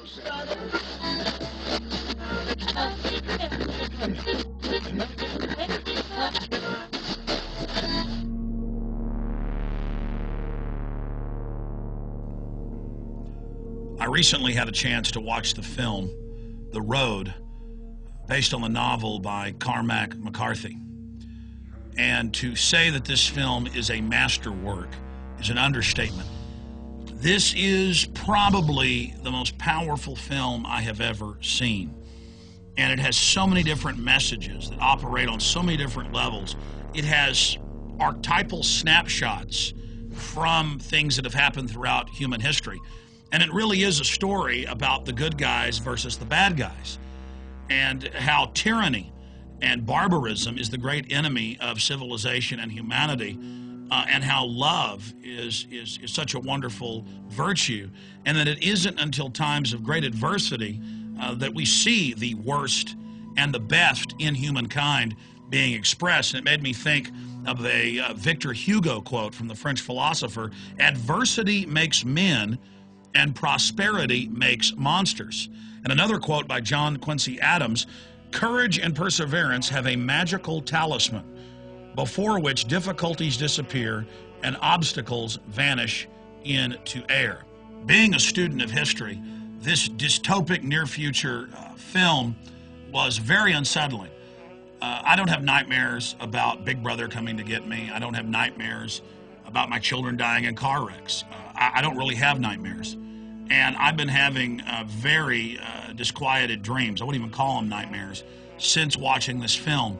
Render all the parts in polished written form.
I recently had a chance to watch the film, The Road, based on the novel by Cormac McCarthy. And to say that this film is a masterwork is an understatement. This is probably the most powerful film I have ever seen. And it has so many different messages that operate on so many different levels. It has archetypal snapshots from things that have happened throughout human history. And it really is a story about the good guys versus the bad guys, and how tyranny and barbarism is the great enemy of civilization and humanity, and how love is such a wonderful virtue, and that it isn't until times of great adversity that we see the worst and the best in humankind being expressed. And it made me think of a Victor Hugo quote from the French philosopher: "Adversity makes men, and prosperity makes monsters." And another quote by John Quincy Adams: "Courage and perseverance have a magical talisman, before which difficulties disappear and obstacles vanish into air." Being a student of history, this dystopic near-future film was very unsettling. I don't have nightmares about Big Brother coming to get me. I don't have nightmares about my children dying in car wrecks. I don't really have nightmares. And I've been having very disquieted dreams. I wouldn't even call them nightmares since watching this film,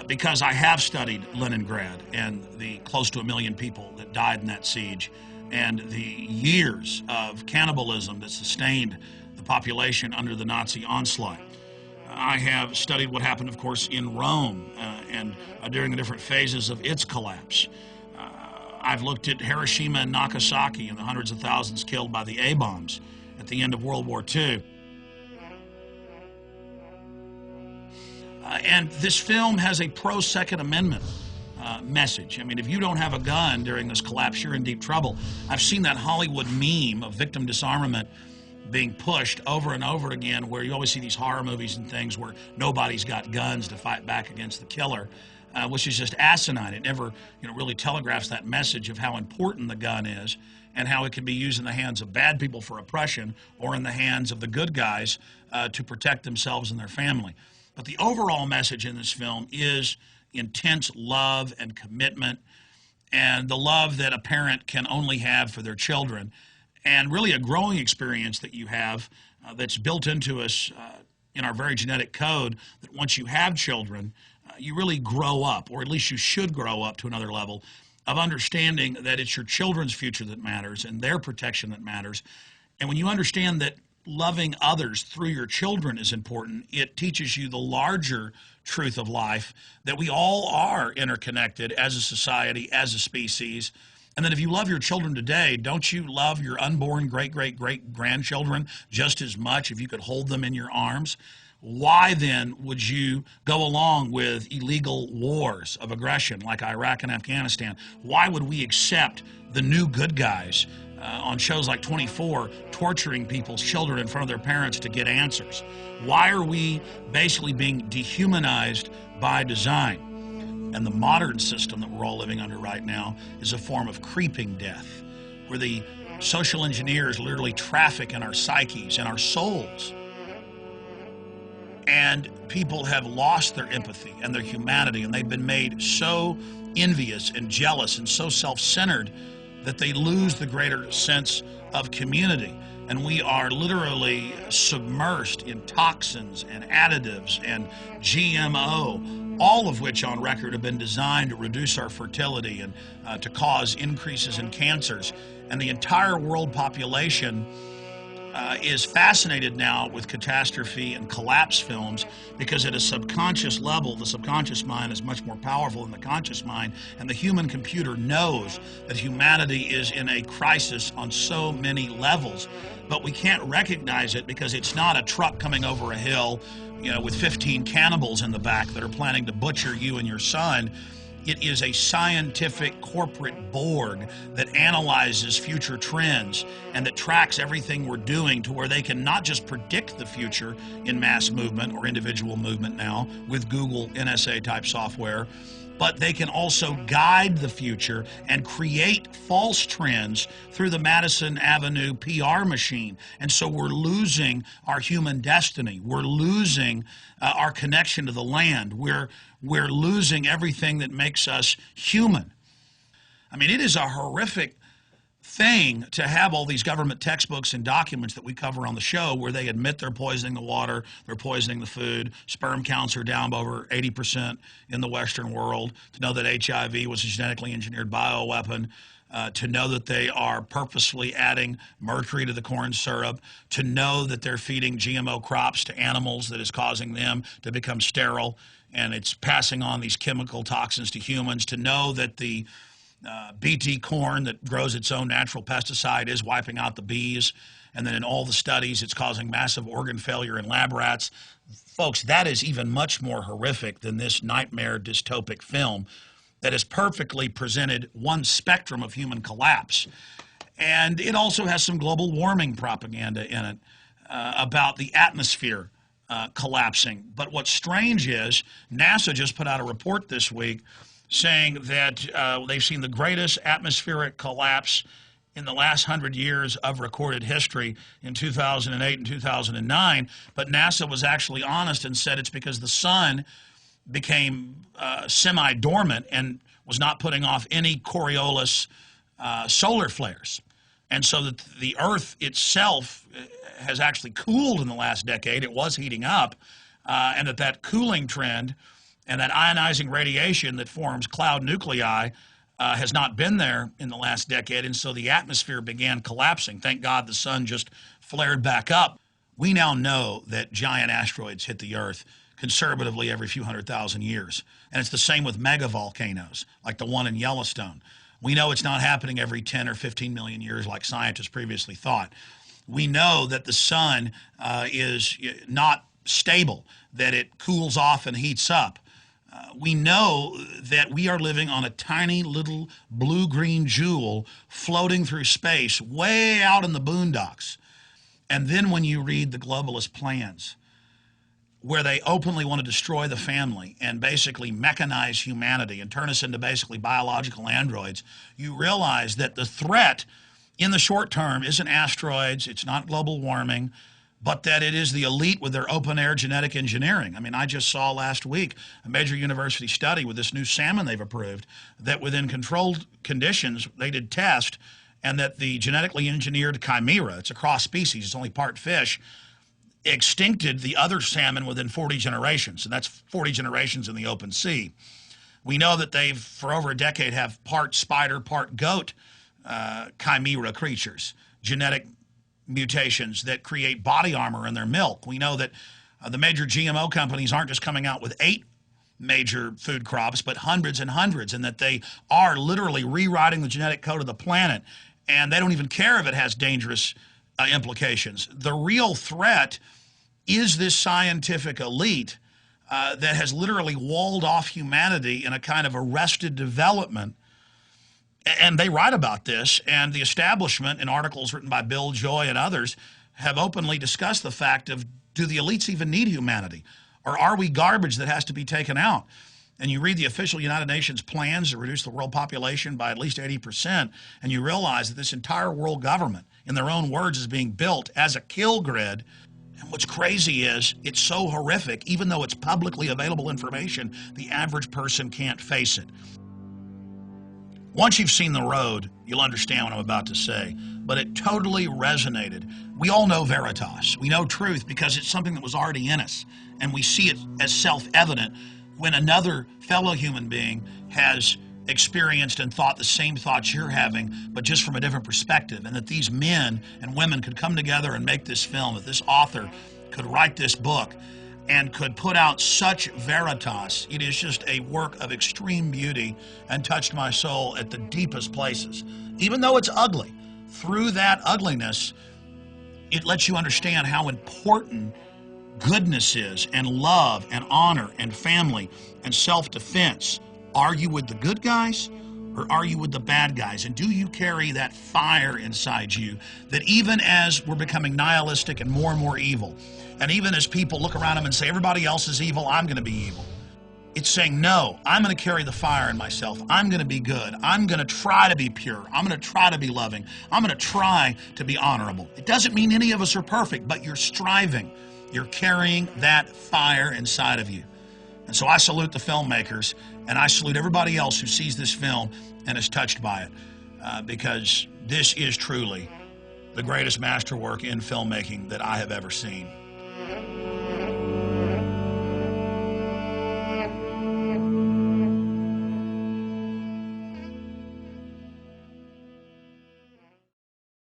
because I have studied Leningrad and the close to 1 million people that died in that siege, and the years of cannibalism that sustained the population under the Nazi onslaught. I have studied what happened, of course, in Rome and during the different phases of its collapse. I've looked at Hiroshima and Nagasaki and the hundreds of thousands killed by the A-bombs at the end of World War II. And this film has a pro-Second Amendment message. I mean, if you don't have a gun during this collapse, you're in deep trouble. I've seen that Hollywood meme of victim disarmament being pushed over and over again, where you always see these horror movies and things where nobody's got guns to fight back against the killer. Which is just asinine. It never, really telegraphs that message of how important the gun is and how it can be used in the hands of bad people for oppression or in the hands of the good guys to protect themselves and their family. But the overall message in this film is intense love and commitment, and the love that a parent can only have for their children, and really a growing experience that you have that's built into us in our very genetic code, that once you have children, you really grow up, or at least you should grow up to another level of understanding that it's your children's future that matters and their protection that matters. And when you understand that loving others through your children is important, it teaches you the larger truth of life, that we all are interconnected as a society, as a species, and that if you love your children today, don't you love your unborn great-great-great-grandchildren just as much if you could hold them in your arms? Why then would you go along with illegal wars of aggression like Iraq and Afghanistan? Why would we accept the new good guys on shows like 24 torturing people's children in front of their parents to get answers? Why are we basically being dehumanized by design? And the modern system that we're all living under right now is a form of creeping death, where the social engineers literally traffic in our psyches and our souls. And people have lost their empathy and their humanity, and they've been made so envious and jealous and so self-centered that they lose the greater sense of community. And we are literally submersed in toxins and additives and GMO, all of which on record have been designed to reduce our fertility and to cause increases in cancers. And the entire world population is fascinated now with catastrophe and collapse films, because at a subconscious level, the subconscious mind is much more powerful than the conscious mind, and the human computer knows that humanity is in a crisis on so many levels, but we can't recognize it because it's not a truck coming over a hill, with 15 cannibals in the back that are planning to butcher you and your son. It is a scientific corporate Borg that analyzes future trends and that tracks everything we're doing to where they can not just predict the future in mass movement or individual movement now with Google NSA type software, but they can also guide the future and create false trends through the Madison Avenue PR machine. And so we're losing our human destiny. We're losing our connection to the land. We're losing everything that makes us human. I mean, it is a horrific thing to have all these government textbooks and documents that we cover on the show where they admit they're poisoning the water, they're poisoning the food, sperm counts are down by over 80% in the Western world, to know that HIV was a genetically engineered bioweapon, to know that they are purposefully adding mercury to the corn syrup, to know that they're feeding GMO crops to animals that is causing them to become sterile, and it's passing on these chemical toxins to humans, to know that the BT corn that grows its own natural pesticide is wiping out the bees, and then in all the studies it's causing massive organ failure in lab rats. Folks, that is even much more horrific than this nightmare dystopic film that has perfectly presented one spectrum of human collapse. And it also has some global warming propaganda in it about the atmosphere collapsing. But what's strange is NASA just put out a report this week saying that they've seen the greatest atmospheric collapse in the last 100 years of recorded history in 2008 and 2009. But NASA was actually honest and said it's because the sun became semi-dormant and was not putting off any Coriolis solar flares. And so that the Earth itself has actually cooled in the last decade. It was heating up, and that cooling trend and that ionizing radiation that forms cloud nuclei has not been there in the last decade, and so the atmosphere began collapsing. Thank God the sun just flared back up. We now know that giant asteroids hit the Earth conservatively every few 100,000 years, and it's the same with megavolcanoes, like the one in Yellowstone. We know it's not happening every 10 or 15 million years like scientists previously thought. We know that the sun is not stable, that it cools off and heats up. We know that we are living on a tiny little blue-green jewel floating through space way out in the boondocks. And then when you read the globalist plans, where they openly want to destroy the family and basically mechanize humanity and turn us into basically biological androids, you realize that the threat in the short term isn't asteroids, it's not global warming, but that it is the elite with their open-air genetic engineering. I mean, I just saw last week a major university study with this new salmon they've approved that within controlled conditions, they did test, and that the genetically engineered chimera, it's a cross species, it's only part fish, extincted the other salmon within 40 generations, and that's 40 generations in the open sea. We know that they've, for over a decade, have part spider, part goat chimera creatures, genetic mutations that create body armor in their milk. We know that the major GMO companies aren't just coming out with 8 major food crops, but hundreds and hundreds, and that they are literally rewriting the genetic code of the planet, and they don't even care if it has dangerous implications. The real threat is this scientific elite that has literally walled off humanity in a kind of arrested development. And they write about this, and the establishment in articles written by Bill Joy and others have openly discussed the fact of, do the elites even need humanity? Or are we garbage that has to be taken out? And you read the official United Nations plans to reduce the world population by at least 80%, and you realize that this entire world government, in their own words, is being built as a kill grid. And what's crazy is it's so horrific, even though it's publicly available information, the average person can't face it. Once you've seen The Road, you'll understand what I'm about to say, but it totally resonated. We all know Veritas. We know truth because it's something that was already in us, and we see it as self-evident when another fellow human being has experienced and thought the same thoughts you're having, but just from a different perspective, and that these men and women could come together and make this film, that this author could write this book and could put out such Veritas. It is just a work of extreme beauty and touched my soul at the deepest places. Even though it's ugly, through that ugliness, it lets you understand how important goodness is, and love and honor and family and self-defense, Are you with the good guys or are you with the bad guys? And do you carry that fire inside you that even as we're becoming nihilistic and more evil, and even as people look around them and say, everybody else is evil, I'm going to be evil. It's saying, no, I'm going to carry the fire in myself. I'm going to be good. I'm going to try to be pure. I'm going to try to be loving. I'm going to try to be honorable. It doesn't mean any of us are perfect, but you're striving. You're carrying that fire inside of you. And so I salute the filmmakers, and I salute everybody else who sees this film and is touched by it, because this is truly the greatest masterwork in filmmaking that I have ever seen.